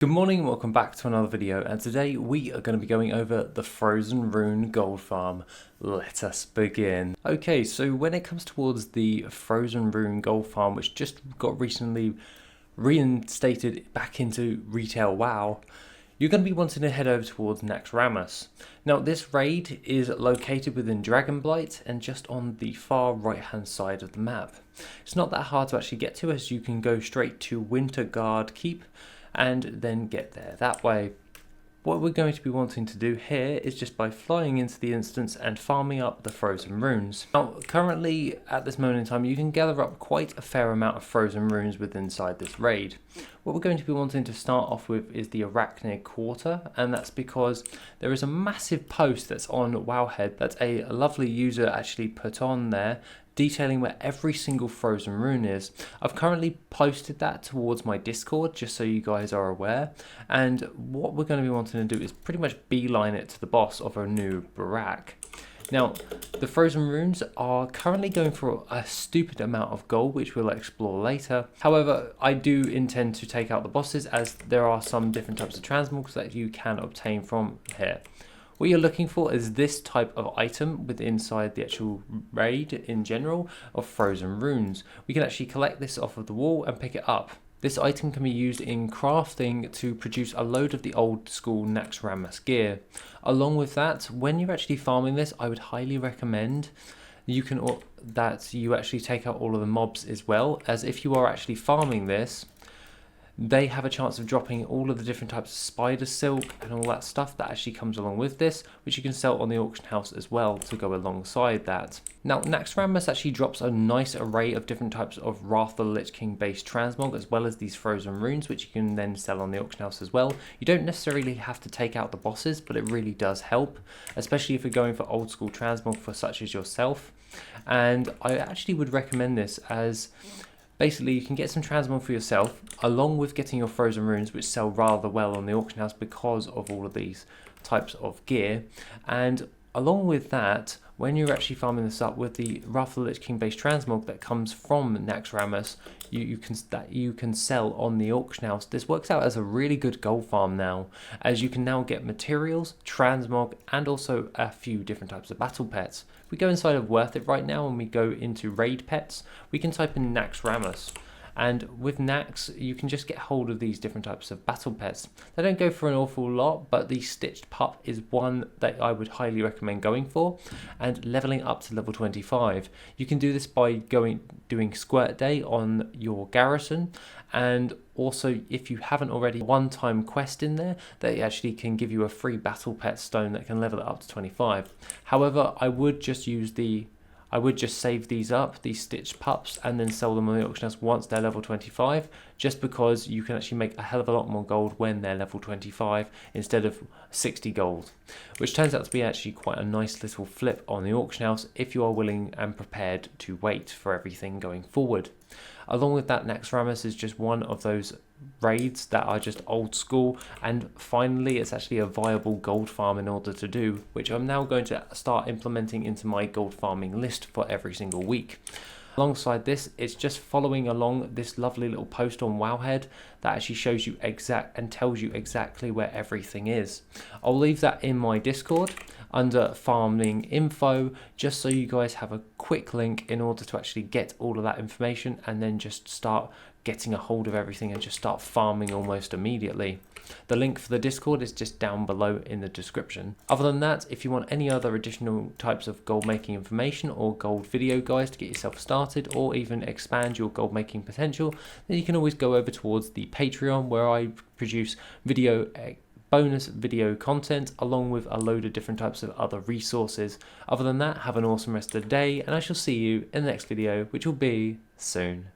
Good morning and welcome back to another video, and today we are going to be going over the Frozen Rune gold farm. Let us begin. Okay, so when it comes towards the Frozen Rune gold farm, which just got recently reinstated back into retail WoW, you're going to be wanting to head over towards 𝐆𝐻𝐿𝐼. Now this raid is located within Dragonflight and just on the far right hand side of the map. It's not that hard to actually get to, as you can go straight to 𝐷𝐻𝐿𝐼 and then get there that way. What we're going to be wanting to do here is just by flying into the instance and farming up the frozen runes. Now currently at this moment in time you can gather up quite a fair amount of frozen runes within inside this raid. What we're going to be wanting to start off with is the 𝐆𝐻𝐿𝐼, and that's because there is a massive post that's on Wowhead that a lovely user actually put on there detailing where every single frozen rune is. I've currently posted that towards my Discord just so you guys are aware, and what we're going to be wanting to do is pretty much beeline it to the boss of a new barack. Now the frozen runes are currently going for a stupid amount of gold, which we'll explore later. However, I do intend to take out the bosses, as there are some different types of transmogs that you can obtain from here. What you're looking for is this type of item within inside the actual raid in general of frozen runes. We can actually collect this off of the wall and pick it up. This item can be used in crafting to produce a load of the old school 𝐆𝐻𝐿𝐼 gear. Along with that, when you're actually farming this, I would highly recommend that you actually take out all of the mobs as well, as if you are actually farming this, they have a chance of dropping all of the different types of spider silk and all that stuff that actually comes along with this, which you can sell on the auction house as well to go alongside that. Now 𝐆𝐻𝐿𝐼 actually drops a nice array of different types of Wrath of the Lich King based transmog, as well as these frozen runes, which you can then sell on the auction house as well. You don't necessarily have to take out the bosses, but it really does help, especially if you're going for old school transmog for such as yourself. And I actually would recommend this, as basically you can get some transmog for yourself along with getting your frozen runes, which sell rather well on the auction house because of all of these types of gear. And along with that, when you're actually farming this up with the Wrath of the Lich King based transmog that comes from 𝐆𝐻𝐿𝐼, you can sell on the auction house. This works out as a really good gold farm now, as you can now get materials, transmog, and also a few different types of battle pets. If we go inside of Worth It right now and we go into raid pets, we can type in 𝐆𝐻𝐿𝐼. And with 𝐿𝐻, you can just get hold of these different types of battle pets. They don't go for an awful lot, but the Stitched Pup is one that I would highly recommend going for and leveling up to level 25. You can do this by doing Squirt Day on your garrison, and also if you haven't already, one-time quest in there that actually can give you a free battle pet stone that can level it up to 25. However, I would just save these up, these Stitched Pups, and then sell them on the auction house once they're level 25, just because you can actually make a hell of a lot more gold when they're level 25 instead of 60 gold, which turns out to be actually quite a nice little flip on the auction house if you are willing and prepared to wait for everything going forward. Along with that, 𝐆𝐻𝐿𝐼 is just one of those raids that are just old school, and finally it's actually a viable gold farm in order to do, which I'm now going to start implementing into my gold farming list for every single week. Alongside this, it's just following along this lovely little post on Wowhead that actually shows you and tells you exactly where everything is. I'll leave that in my Discord under farming info, just so you guys have a quick link in order to actually get all of that information and then just start getting a hold of everything and just start farming almost immediately. The link for the Discord is just down below in the description. Other than that, if you want any other additional types of gold making information or gold video guides to get yourself started, or even expand your gold making potential, then you can always go over towards the Patreon, where I produce bonus video content along with a load of different types of other resources. Other than that, have an awesome rest of the day, and I shall see you in the next video, which will be soon.